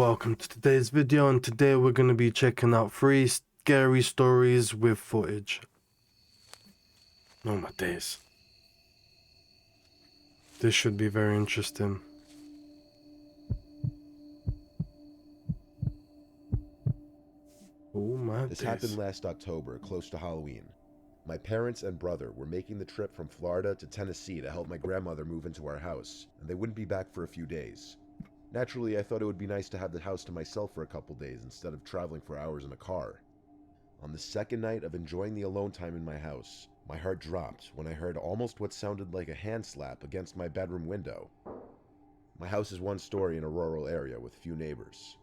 welcome to today's video, and today we're going to be checking out 3 scary stories with footage. Oh my days. This should be very interesting. Oh my This days. happened last October, close to Halloween. My parents and brother were making the trip from Florida to Tennessee to help my grandmother move into our house, and they wouldn't be back for a few days. Naturally, I thought it would be nice to have the house to myself for a couple days instead of traveling for hours in a car. On the second night of enjoying the alone time in my house, my heart dropped when I heard almost what sounded like a hand slap against my bedroom window. My house is one story in a rural area with few neighbors.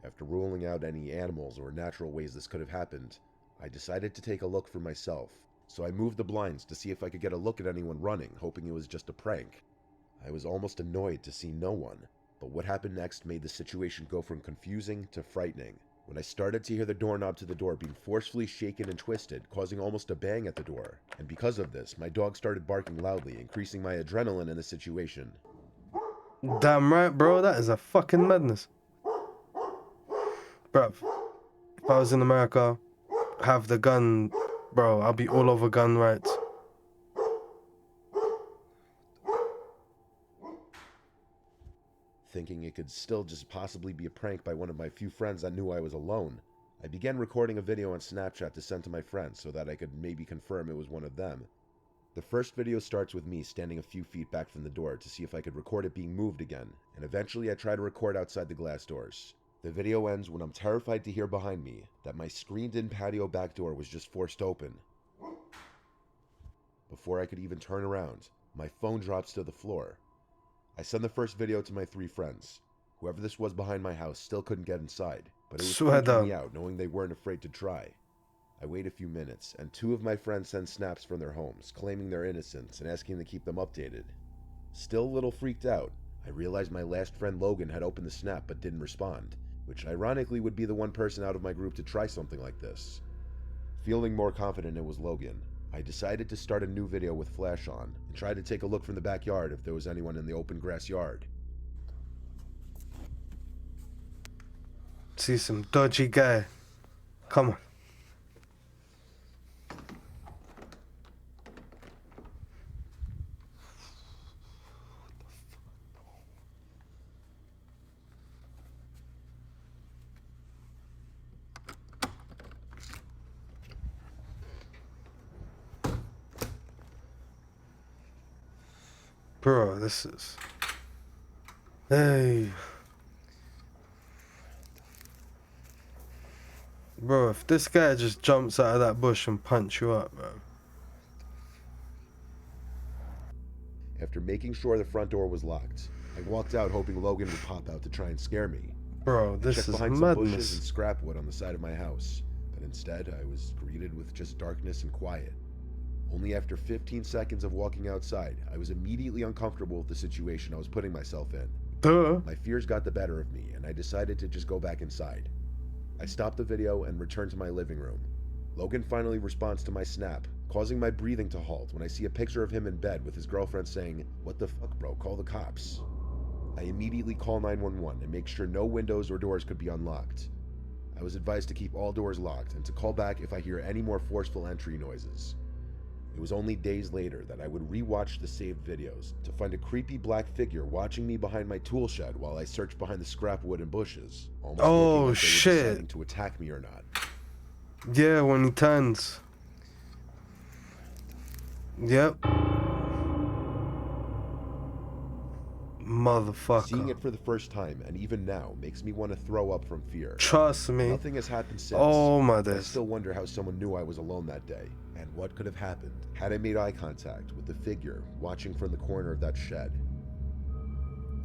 After ruling out any animals or natural ways this could have happened, I decided to take a look for myself, so I moved the blinds to see if I could get a look at anyone running, hoping it was just a prank. I was almost annoyed to see no one, but what happened next made the situation go from confusing to frightening. When I started to hear the doorknob to the door being forcefully shaken and twisted, causing almost a bang at the door, and because of this, my dog started barking loudly, increasing my adrenaline in the situation. Damn right, bro, that is a fucking madness. Bruv, if I was in America, have the gun, bro, I'll be all over gun rights. Thinking it could still just possibly be a prank by one of my few friends that knew I was alone, I began recording a video on Snapchat to send to my friends so that I could maybe confirm it was one of them. The first video starts with me standing a few feet back from the door to see if I could record it being moved again, and eventually I try to record outside the glass doors. The video ends when I'm terrified to hear behind me that my screened-in patio back door was just forced open. Before I could even turn around, my phone drops to the floor. I send the first video to my 3 friends. Whoever this was behind my house still couldn't get inside, but it was freaking me out knowing they weren't afraid to try. I wait a few minutes, and 2 of my friends send snaps from their homes, claiming their innocence and asking to keep them updated. Still a little freaked out, I realized my last friend Logan had opened the snap but didn't respond, which ironically would be the one person out of my group to try something like this. Feeling more confident it was Logan, I decided to start a new video with flash on and try to take a look from the backyard if there was anyone in the open grass yard. See some dodgy guy. Come on. Bro, this is... Hey. Bro, if this guy just jumps out of that bush and punch you up, bro. After making sure the front door was locked, I walked out hoping Logan would pop out to try and scare me. Bro, this I checked is behind some bushes and madness. scrap wood on the side of my house, but instead I was greeted with just darkness and quiet. Only after 15 seconds of walking outside, I was immediately uncomfortable with the situation I was putting myself in. Duh. My fears got the better of me, and I decided to just go back inside. I stopped the video and returned to my living room. Logan finally responds to my snap, causing my breathing to halt when I see a picture of him in bed with his girlfriend saying, "What the fuck, bro, call the cops." I immediately call 911 and make sure no windows or doors could be unlocked. I was advised to keep all doors locked and to call back if I hear any more forceful entry noises. It was only days later that I would re-watch the saved videos to find a creepy black figure watching me behind my tool shed while I searched behind the scrap wood and bushes, almost looking like they were deciding to attack me or not. Yeah, when he turns. Yep. Motherfucker. Seeing it for the first time, and even now, makes me want to throw up from fear. Trust me. Nothing has happened since. Oh my but I days. still wonder how someone knew I was alone that day, and what could have happened had I made eye contact with the figure watching from the corner of that shed.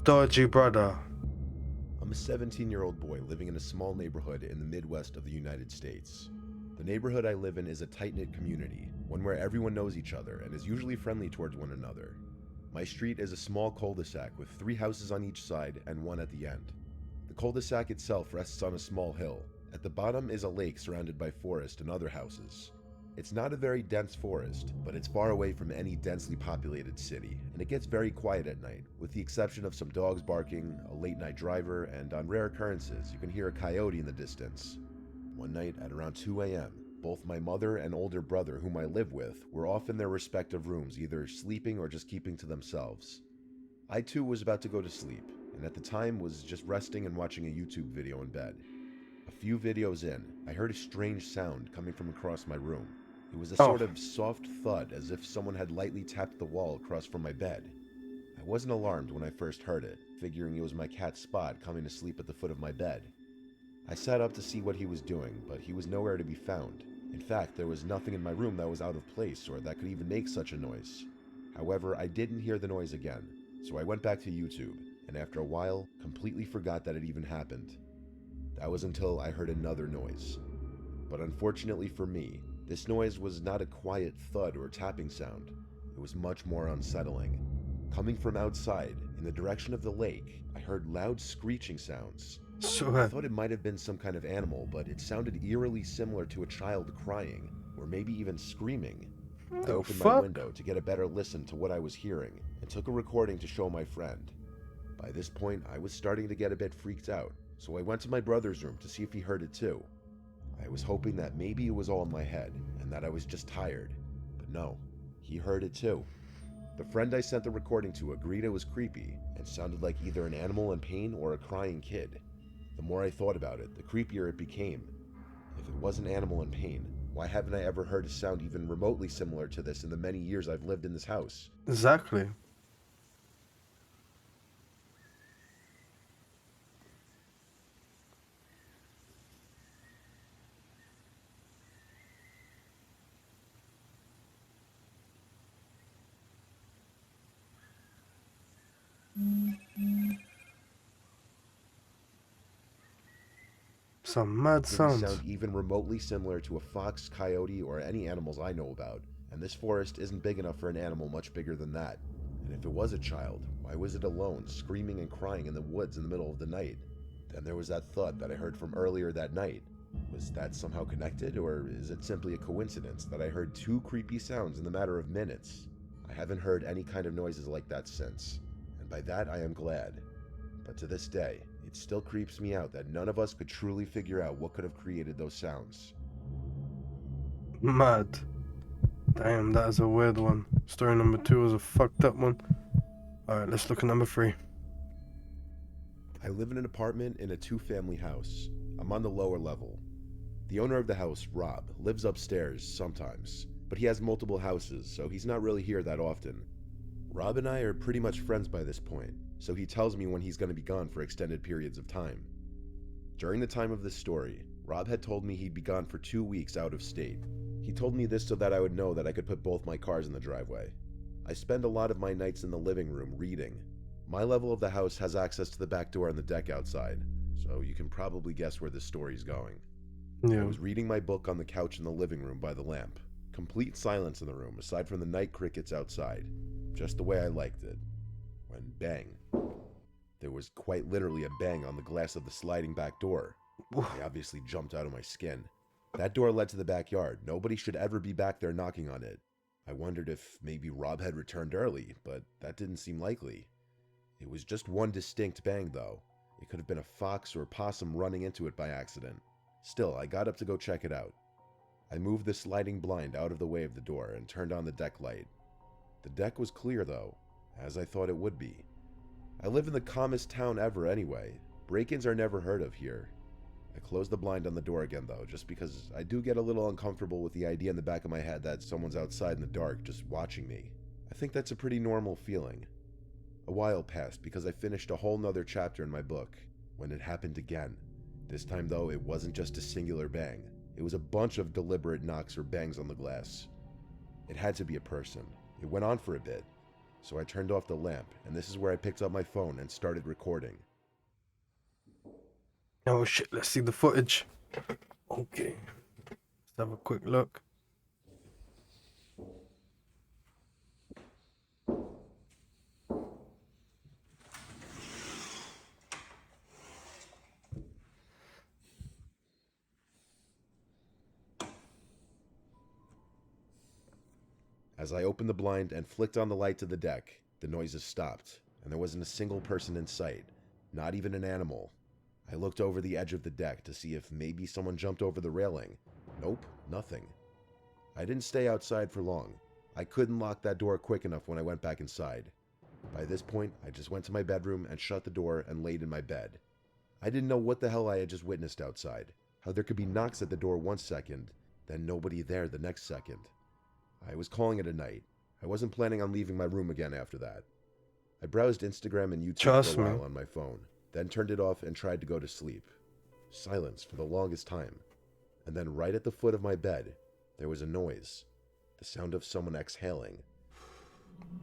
Dodgy brother. I'm a 17-year-old boy living in a small neighborhood in the Midwest of the United States. The neighborhood I live in is a tight-knit community, one where everyone knows each other and is usually friendly towards one another. My street is a small cul-de-sac with 3 houses on each side and 1 at the end. The cul-de-sac itself rests on a small hill. At the bottom is a lake surrounded by forest and other houses. It's not a very dense forest, but it's far away from any densely populated city, and it gets very quiet at night, with the exception of some dogs barking, a late-night driver, and on rare occurrences, you can hear a coyote in the distance. One night at around 2 a.m., both my mother and older brother, whom I live with, were off in their respective rooms, either sleeping or just keeping to themselves. I too was about to go to sleep, and at the time was just resting and watching a YouTube video in bed. A few videos in, I heard a strange sound coming from across my room. It was a Oh. sort of soft thud, as if someone had lightly tapped the wall across from my bed. I wasn't alarmed when I first heard it, figuring it was my cat Spot coming to sleep at the foot of my bed. I sat up to see what he was doing, but he was nowhere to be found. In fact, there was nothing in my room that was out of place or that could even make such a noise. However, I didn't hear the noise again, so I went back to YouTube, and after a while, completely forgot that it even happened. That was until I heard another noise. But unfortunately for me, this noise was not a quiet thud or tapping sound. It was much more unsettling. Coming from outside, in the direction of the lake, I heard loud screeching sounds. I So, thought it might have been some kind of animal, but it sounded eerily similar to a child crying, or maybe even screaming. I the opened my fuck? window to get a better listen to what I was hearing, and took a recording to show my friend. By this point, I was starting to get a bit freaked out, so I went to my brother's room to see if he heard it too. I was hoping that maybe it was all in my head, and that I was just tired. But no, he heard it too. The friend I sent the recording to agreed it was creepy, and sounded like either an animal in pain or a crying kid. The more I thought about it, the creepier it became. If it was an animal in pain, why haven't I ever heard a sound even remotely similar to this in the many years I've lived in this house? Exactly. Some mad It didn't sounds. sound even remotely similar to a fox, coyote, or any animals I know about, and this forest isn't big enough for an animal much bigger than that. And if it was a child, why was it alone, screaming and crying in the woods in the middle of the night? Then there was that thud that I heard from earlier that night. Was that somehow connected, or is it simply a coincidence that I heard two creepy sounds in the matter of minutes? I haven't heard any kind of noises like that since, and by that I am glad. But to this day, it still creeps me out that none of us could truly figure out what could have created those sounds. Mad. Damn, that is a weird one. Story number 2 is a fucked up one. Alright, let's look at number 3. I live in an apartment in a two-family house. I'm on the lower level. The owner of the house, Rob, lives upstairs sometimes, but he has multiple houses, so he's not really here that often. Rob and I are pretty much friends by this point, so he tells me when he's going to be gone for extended periods of time. During the time of this story, Rob had told me he'd be gone for 2 weeks out of state. He told me this so that I would know that I could put both my cars in the driveway. I spend a lot of my nights in the living room reading. My level of the house has access to the back door and the deck outside, so you can probably guess where this story's going. I Yeah. was reading my book on the couch in the living room by the lamp. Complete silence in the room, aside from the night crickets outside. Just the way I liked it. When bang. There was quite literally a bang on the glass of the sliding back door. I obviously jumped out of my skin. That door led to the backyard. Nobody should ever be back there knocking on it. I wondered if maybe Rob had returned early, but that didn't seem likely. It was just one distinct bang, though. It could have been a fox or a possum running into it by accident. Still, I got up to go check it out. I moved the sliding blind out of the way of the door and turned on the deck light. The deck was clear, though, as I thought it would be. I live in the calmest town ever anyway. Break-ins are never heard of here. I closed the blind on the door again, though, just because I do get a little uncomfortable with the idea in the back of my head that someone's outside in the dark just watching me. I think that's a pretty normal feeling. A while passed because I finished a whole nother chapter in my book, when it happened again. This time, though, it wasn't just a singular bang. It was a bunch of deliberate knocks or bangs on the glass. It had to be a person. It went on for a bit, so I turned off the lamp, and this is where I picked up my phone and started recording. Oh shit, let's see the footage. Okay. Let's have a quick look. As I opened the blind and flicked on the light to the deck, the noises stopped, and there wasn't a single person in sight, not even an animal. I looked over the edge of the deck to see if maybe someone jumped over the railing. Nope, nothing. I didn't stay outside for long. I couldn't lock that door quick enough when I went back inside. By this point, I just went to my bedroom and shut the door and laid in my bed. I didn't know what the hell I had just witnessed outside, how there could be knocks at the door 1 second, then nobody there the next second. I was calling it a night. I wasn't planning on leaving my room again after that. I browsed Instagram and YouTube Trust for a me. while on my phone, then turned it off and tried to go to sleep. Silence for the longest time. And then right at the foot of my bed, there was a noise. The sound of someone exhaling.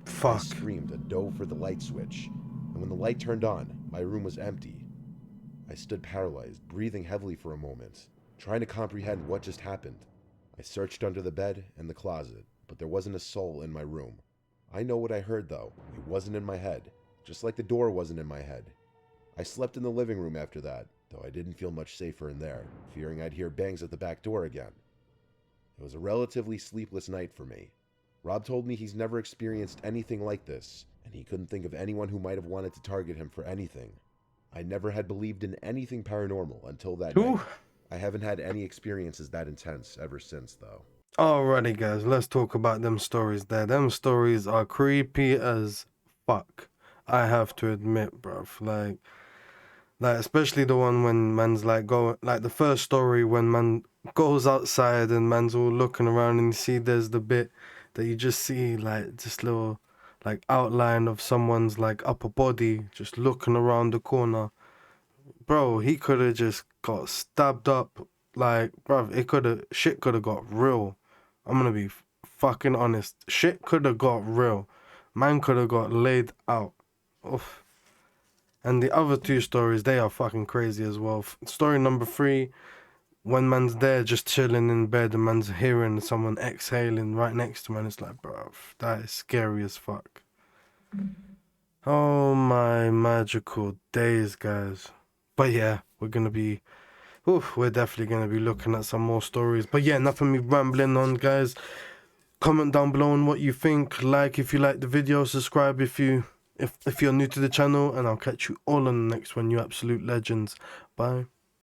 I Fuck. screamed and dove for the light switch, and when the light turned on, my room was empty. I stood paralyzed, breathing heavily for a moment, trying to comprehend what just happened. I searched under the bed and the closet, but there wasn't a soul in my room. I know what I heard though. It wasn't in my head, just like the door wasn't in my head. I slept in the living room after that, though I didn't feel much safer in there, fearing I'd hear bangs at the back door again. It was a relatively sleepless night for me. Rob told me he's never experienced anything like this, and he couldn't think of anyone who might have wanted to target him for anything. I never had believed in anything paranormal until that Ooh. night. I haven't had any experiences that intense ever since, though. Alrighty, guys, let's talk about them stories there. Them stories are creepy as fuck. I have to admit, bruv. Like especially the one when man's like the first story when man goes outside and man's all looking around and you see there's the bit that you just see like this little like outline of someone's like upper body just looking around the corner. Bro, he could have just got stabbed up. Like, bruv, shit could have got real. I'm gonna be fucking honest. Shit could have got real. Man could have got laid out. Oof. And the other two stories, they are fucking crazy as well. Story number 3, when man's there just chilling in bed and man's hearing someone exhaling right next to man, it's like, bruv, that is scary as fuck. Oh my magical days, guys. But yeah, we're definitely gonna be looking at some more stories. But yeah, enough of me rambling on, guys. Comment down below on what you think. Like if you like the video, subscribe if you're new to the channel, and I'll catch you all on the next one, you absolute legends. Bye.